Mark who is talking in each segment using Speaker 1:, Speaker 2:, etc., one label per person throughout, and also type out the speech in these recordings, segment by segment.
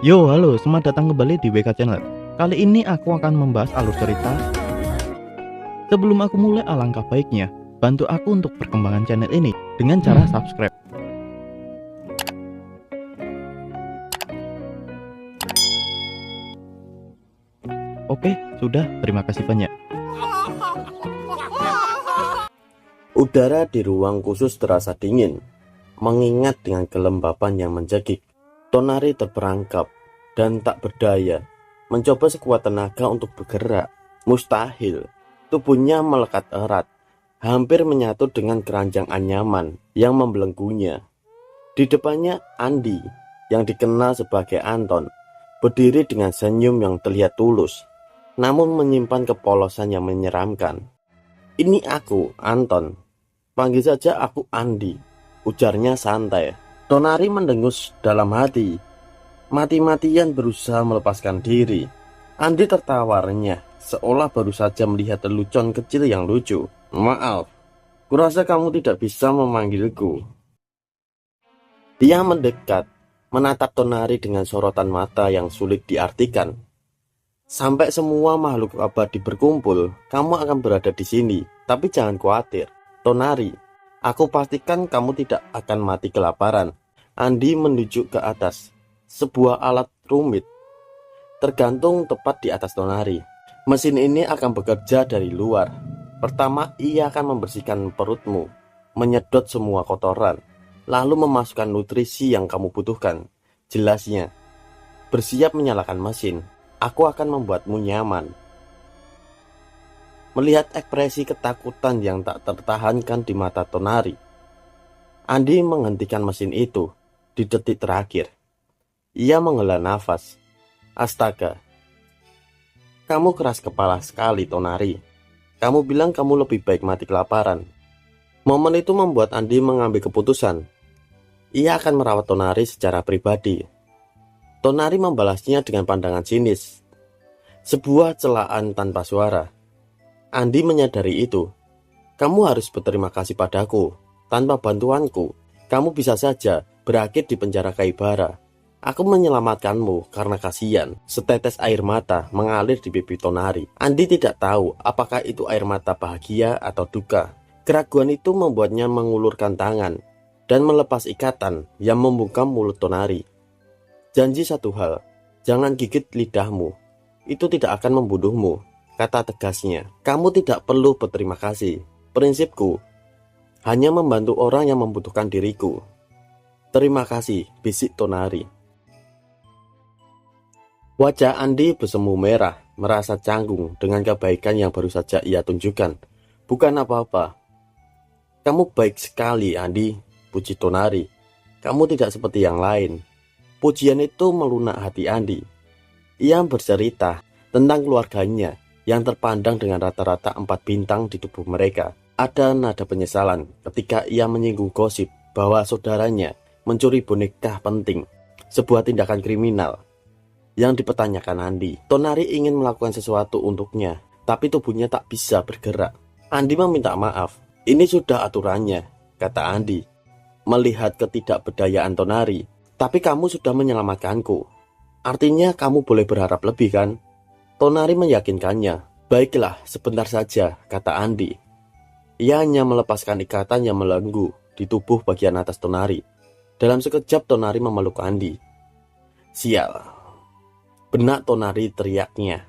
Speaker 1: Yo, halo, selamat datang kembali di WK Channel. Kali ini aku akan membahas alur cerita. Sebelum aku mulai, alangkah baiknya bantu aku untuk perkembangan channel ini dengan cara subscribe. Oke, sudah, terima kasih banyak.
Speaker 2: Udara di ruang khusus terasa dingin, mengingat dengan kelembapan yang menjegik. Tonari terperangkap dan tak berdaya, mencoba sekuat tenaga untuk bergerak. Mustahil, tubuhnya melekat erat, hampir menyatu dengan keranjang anyaman yang membelenggunya. Di depannya Andi, yang dikenal sebagai Anton, berdiri dengan senyum yang terlihat tulus, namun menyimpan kepolosan yang menyeramkan. "Ini aku, Anton. Panggil saja aku Andi," ujarnya santai. Tonari mendengus dalam hati, mati-matian berusaha melepaskan diri. Andi tertawa renyah, seolah baru saja melihat lelucon kecil yang lucu. "Maaf, kurasa kamu tidak bisa memanggilku." Dia mendekat, menatap Tonari dengan sorotan mata yang sulit diartikan. "Sampai semua makhluk abadi berkumpul, kamu akan berada di sini. Tapi jangan khawatir, Tonari. Aku pastikan kamu tidak akan mati kelaparan." Andi menunjuk ke atas. Sebuah alat rumit tergantung tepat di atas Tonari. "Mesin ini akan bekerja dari luar. Pertama, ia akan membersihkan perutmu, menyedot semua kotoran, lalu memasukkan nutrisi yang kamu butuhkan. Jelasnya, bersiap menyalakan mesin. Aku akan membuatmu nyaman." Melihat ekspresi ketakutan yang tak tertahankan di mata Tonari, Andi menghentikan mesin itu di detik terakhir. Ia menghela nafas. "Astaga, kamu keras kepala sekali, Tonari. Kamu bilang kamu lebih baik mati kelaparan." Momen itu membuat Andi mengambil keputusan. Ia akan merawat Tonari secara pribadi. Tonari membalasnya dengan pandangan sinis, sebuah celaan tanpa suara. Andi menyadari itu. "Kamu harus berterima kasih padaku. Tanpa bantuanku, kamu bisa saja berakhir di penjara Kaibara. Aku menyelamatkanmu karena kasihan." Setetes air mata mengalir di pipi Tonari. Andi tidak tahu apakah itu air mata bahagia atau duka. Keraguan itu membuatnya mengulurkan tangan dan melepas ikatan yang membungkam mulut Tonari. "Janji satu hal, jangan gigit lidahmu. Itu tidak akan membunuhmu," kata tegasnya. "Kamu tidak perlu berterima kasih. Prinsipku hanya membantu orang yang membutuhkan diriku." "Terima kasih," bisik Tonari. Wajah Andi bersemu merah, merasa canggung dengan kebaikan yang baru saja ia tunjukkan. "Bukan apa-apa. Kamu baik sekali, Andi," puji Tonari. "Kamu tidak seperti yang lain." Pujian itu melunak hati Andi. Ia bercerita tentang keluarganya yang terpandang dengan rata-rata 4 bintang di tubuh mereka. Ada nada penyesalan ketika ia menyinggung gosip bahwa saudaranya mencuri boneka penting, sebuah tindakan kriminal yang dipertanyakan Andi. Tonari ingin melakukan sesuatu untuknya, tapi tubuhnya tak bisa bergerak. Andi meminta maaf. "Ini sudah aturannya," kata Andi, melihat ketidakberdayaan Tonari. "Tapi kamu sudah menyelamatkanku. Artinya kamu boleh berharap lebih, kan?" Tonari meyakinkannya. "Baiklah, sebentar saja," kata Andi. Ia hanya melepaskan ikatan yang melenggu di tubuh bagian atas Tonari. Dalam sekejap Tonari memeluk Andi. "Sial," benak Tonari teriaknya.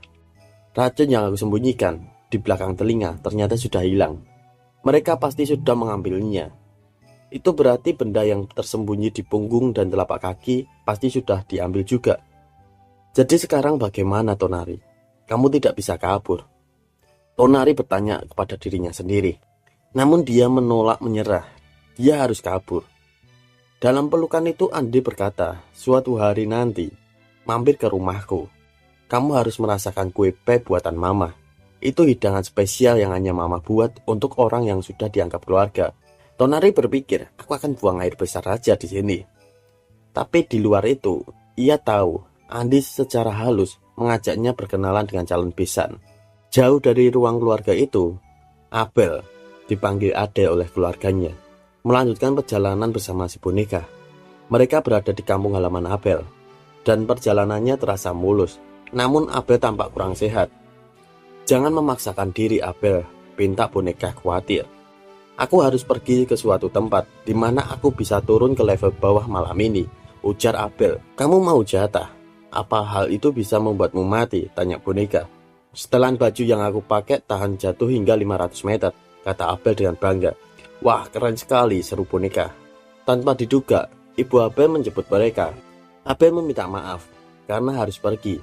Speaker 2: "Racun yang aku sembunyikan di belakang telinga ternyata sudah hilang. Mereka pasti sudah mengambilnya. Itu berarti benda yang tersembunyi di punggung dan telapak kaki pasti sudah diambil juga. Jadi sekarang bagaimana, Tonari? Kamu tidak bisa kabur." Tonari bertanya kepada dirinya sendiri. Namun dia menolak menyerah. Dia harus kabur. Dalam pelukan itu Andi berkata, "Suatu hari nanti, mampir ke rumahku. Kamu harus merasakan kue pie buatan Mama. Itu hidangan spesial yang hanya Mama buat untuk orang yang sudah dianggap keluarga." Tonari berpikir, "Aku akan buang air besar saja di sini." Tapi di luar itu, ia tahu Andi secara halus mengajaknya berkenalan dengan calon besan. Jauh dari ruang keluarga itu, Abel dipanggil Ade oleh keluarganya, melanjutkan perjalanan bersama si boneka. Mereka berada di kampung halaman Abel. dan perjalanannya terasa mulus. Namun Abel tampak kurang sehat. Jangan memaksakan diri, Abel, pinta boneka khawatir. Aku harus pergi ke suatu tempat di mana aku bisa turun ke level bawah malam ini, ujar Abel. Kamu mau jatah? Apa hal itu bisa membuatmu mati? Tanya boneka. Setelan baju yang aku pakai tahan jatuh hingga 500 meter, kata Abel dengan bangga. Wah, keren sekali, seru boneka. Tanpa diduga, ibu Abel menjemput mereka. Abel meminta maaf karena harus pergi.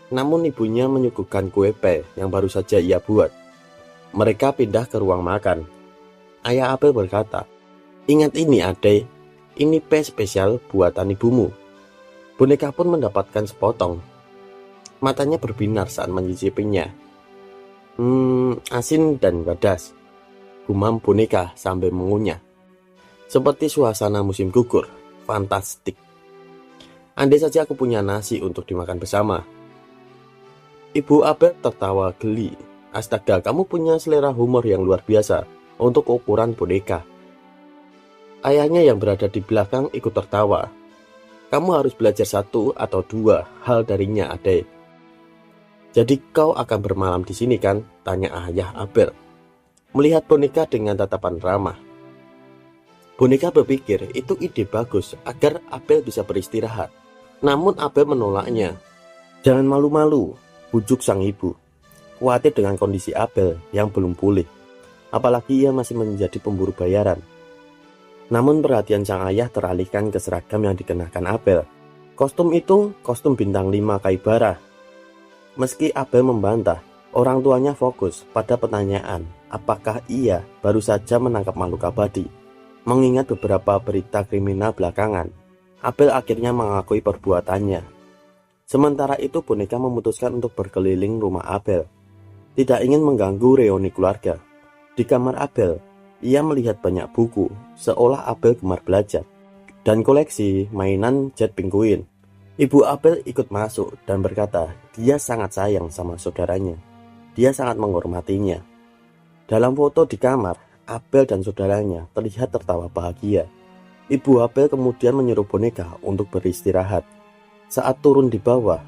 Speaker 2: Namun ibunya menyuguhkan kue pie yang baru saja ia buat. Mereka pindah ke ruang makan. Ayah Abel berkata, ingat ini adek, ini pie spesial buatan ibumu. Boneka pun mendapatkan sepotong. Matanya berbinar saat mencicipinya. Asin dan pedas, gumam boneka sambil mengunyah. Seperti suasana musim gugur, fantastik. Andai saja aku punya nasi untuk dimakan bersama. Ibu Abel tertawa geli. Astaga, kamu punya selera humor yang luar biasa untuk ukuran boneka. Ayahnya yang berada di belakang ikut tertawa. Kamu harus belajar 1 atau 2 hal darinya, adek. Jadi kau akan bermalam di sini kan? Tanya ayah Abel. Melihat boneka dengan tatapan ramah. Boneka berpikir itu ide bagus agar Abel bisa beristirahat. Namun Abel menolaknya. Jangan malu-malu, bujuk sang ibu. Khawatir dengan kondisi Abel yang belum pulih. Apalagi ia masih menjadi pemburu bayaran. Namun perhatian sang ayah teralihkan ke seragam yang dikenakan Abel. Kostum itu kostum bintang 5 Kaibara. Meski Abel membantah, orang tuanya fokus pada pertanyaan apakah ia baru saja menangkap makhluk abadi. Mengingat beberapa berita kriminal belakangan, Abel akhirnya mengakui perbuatannya. Sementara itu boneka memutuskan untuk berkeliling rumah Abel. Tidak ingin mengganggu reuni keluarga. Di kamar Abel, ia melihat banyak buku, seolah Abel gemar belajar, dan koleksi mainan jet penguin. Ibu Abel ikut masuk dan berkata dia sangat sayang sama saudaranya. Dia sangat menghormatinya. Dalam foto di kamar, Abel dan saudaranya terlihat tertawa bahagia. Ibu Abel kemudian menyuruh boneka untuk beristirahat. Saat turun di bawah,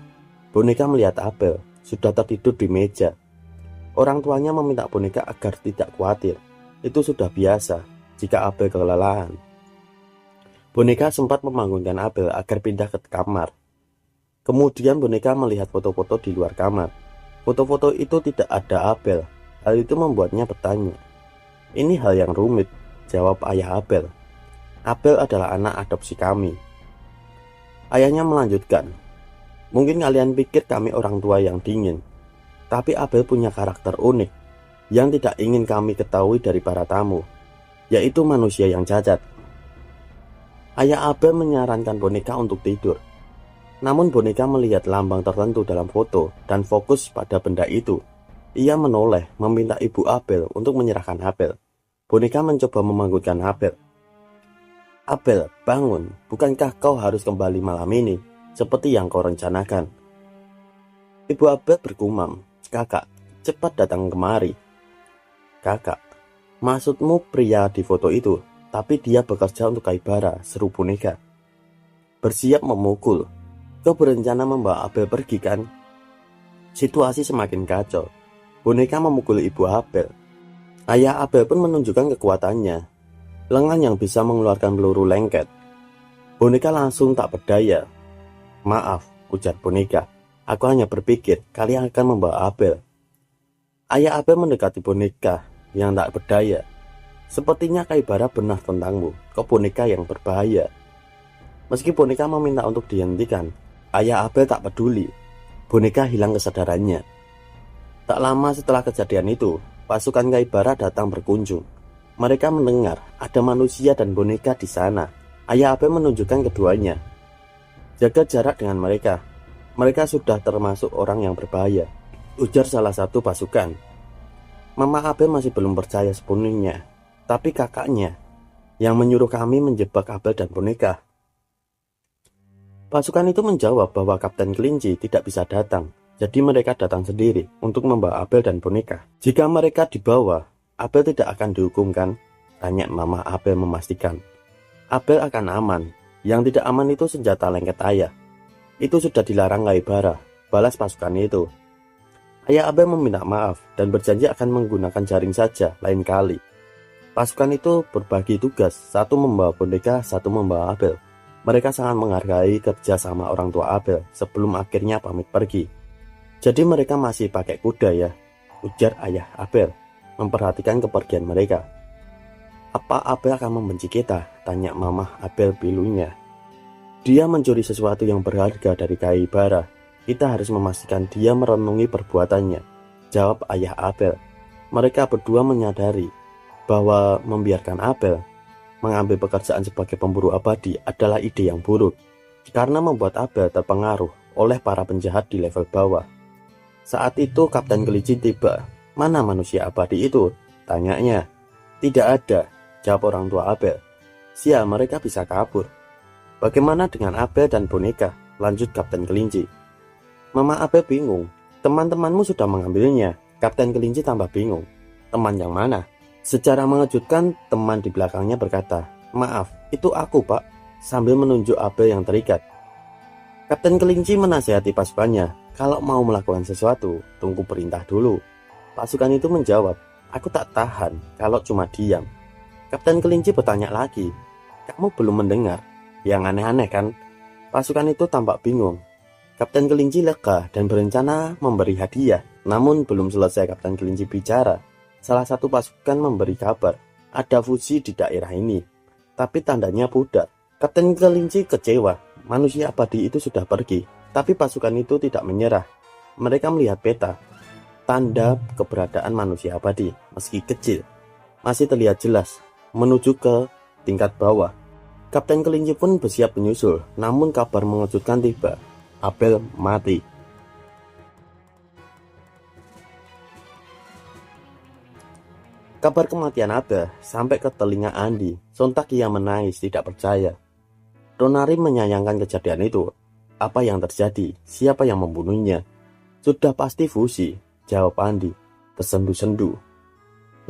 Speaker 2: boneka melihat Abel sudah tertidur di meja. Orang tuanya meminta boneka agar tidak khawatir. Itu sudah biasa jika Abel kelelahan. Boneka sempat membangunkan Abel agar pindah ke kamar. Kemudian boneka melihat foto-foto di luar kamar. Foto-foto itu tidak ada Abel. Hal itu membuatnya bertanya. Ini hal yang rumit, jawab ayah Abel. Abel adalah anak adopsi kami. Ayahnya melanjutkan. Mungkin kalian pikir kami orang tua yang dingin, tapi Abel punya karakter unik yang tidak ingin kami ketahui dari para tamu, yaitu manusia yang cacat. Ayah Abel menyarankan boneka untuk tidur. Namun boneka melihat lambang tertentu dalam foto dan fokus pada benda itu. Ia menoleh meminta ibu Abel untuk menyerahkan Abel. Boneka mencoba membangunkan Abel. Abel, bangun, bukankah kau harus kembali malam ini seperti yang kau rencanakan? Ibu Abel bergumam, kakak, cepat datang kemari. Kakak, maksudmu pria di foto itu, tapi dia bekerja untuk Kaibara, seru boneka. Bersiap memukul. Kau berencana membawa Abel pergi kan? Situasi semakin kacau. Boneka memukul ibu Abel. Ayah Abel pun menunjukkan kekuatannya. Lengan yang bisa mengeluarkan peluru lengket. Boneka langsung tak berdaya. Maaf, ujar boneka. Aku hanya berpikir kalian akan membawa Abel. Ayah Abel mendekati boneka yang tak berdaya. Sepertinya Kaibara benar tentangmu. Kau boneka yang berbahaya. Meski boneka meminta untuk dihentikan, ayah Abel tak peduli. Boneka hilang kesadarannya. Tak lama setelah kejadian itu, pasukan Kaibara datang berkunjung. Mereka mendengar ada manusia dan boneka di sana. Ayah Abel menunjukkan keduanya. Jaga jarak dengan mereka. Mereka sudah termasuk orang yang berbahaya, ujar salah satu pasukan. Mama Abel masih belum percaya sepenuhnya, tapi kakaknya yang menyuruh kami menjebak Abel dan boneka. Pasukan itu menjawab bahwa Kapten Kelinci tidak bisa datang, jadi mereka datang sendiri untuk membawa Abel dan boneka. Jika mereka dibawa, Abel tidak akan dihukum kan? Tanya Mama Abel memastikan. Abel akan aman. Yang tidak aman itu senjata lengket ayah. Itu sudah dilarang Kaibara, balas pasukan itu. Ayah Abel meminta maaf dan berjanji akan menggunakan jaring saja lain kali. Pasukan itu berbagi tugas, satu membawa boneka, satu membawa Abel. Mereka sangat menghargai kerja sama orang tua Abel sebelum akhirnya pamit pergi. Jadi mereka masih pakai kuda ya, ujar ayah Abel, memperhatikan kepergian mereka. Apa Abel akan membenci kita? Tanya mamah Abel pilunya. Dia mencuri sesuatu yang berharga dari Kaibara. Kita harus memastikan dia merenungi perbuatannya, jawab ayah Abel. Mereka berdua menyadari bahwa membiarkan Abel mengambil pekerjaan sebagai pemburu abadi adalah ide yang buruk, karena membuat Abel terpengaruh oleh para penjahat di level bawah. Saat itu Kapten Kelinci tiba. Mana manusia abadi itu? Tanyanya. Tidak ada, jawab orang tua Abel. Sial, mereka bisa kabur. Bagaimana dengan Abel dan boneka? Lanjut Kapten Kelinci. Mama Abel bingung. Teman-temanmu sudah mengambilnya. Kapten Kelinci tambah bingung. Teman yang mana? Secara mengejutkan, teman di belakangnya berkata, maaf, itu aku pak, sambil menunjuk Abel yang terikat. Kapten Kelinci menasihati pasukannya, kalau mau melakukan sesuatu, tunggu perintah dulu. Pasukan itu menjawab, aku tak tahan kalau cuma diam. Kapten Kelinci bertanya lagi, kamu belum mendengar? Yang aneh-aneh kan? Pasukan itu tampak bingung. Kapten Kelinci lega dan berencana memberi hadiah. Namun belum selesai Kapten Kelinci bicara, salah satu pasukan memberi kabar, ada fusi di daerah ini. Tapi tandanya pudar. Kapten Kelinci kecewa, manusia abadi itu sudah pergi. Tapi pasukan itu tidak menyerah. Mereka melihat peta, tanda keberadaan manusia abadi, meski kecil, masih terlihat jelas, menuju ke tingkat bawah. Kapten Kelinci pun bersiap menyusul, namun kabar mengejutkan tiba. Abel mati. Kabar kematian Abel sampai ke telinga Andi. Sontak ia menangis tidak percaya. Tonari menyayangkan kejadian itu. Apa yang terjadi? Siapa yang membunuhnya? Sudah pasti fusi, jawab Andi, tersendu-sendu.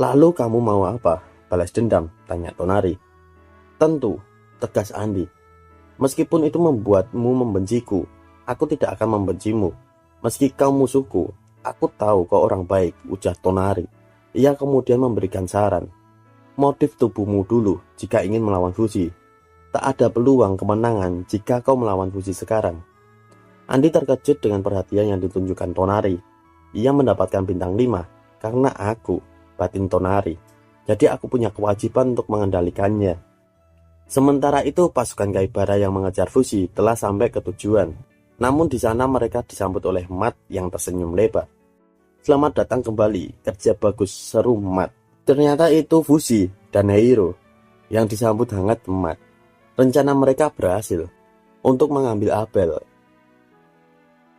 Speaker 2: Lalu kamu mau apa? Balas dendam, tanya Tonari. Tentu, tegas Andi. Meskipun itu membuatmu membenciku, aku tidak akan membencimu. Meski kau musuhku, aku tahu kau orang baik, ujar Tonari. Ia kemudian memberikan saran. Motif tubuhmu dulu jika ingin melawan fusi. Tak ada peluang kemenangan jika kau melawan fusi sekarang. Andi terkejut dengan perhatian yang ditunjukkan Tonari. Ia mendapatkan bintang 5 karena aku, batin Tonari. Jadi aku punya kewajiban untuk mengendalikannya. Sementara itu pasukan Kaibara yang mengejar fusi telah sampai ke tujuan. Namun di sana mereka disambut oleh Mat yang tersenyum lebar. Selamat datang kembali, kerja bagus, seru Mat. Ternyata itu Fusi dan Heiro yang disambut hangat Mat. Rencana mereka berhasil untuk mengambil Abel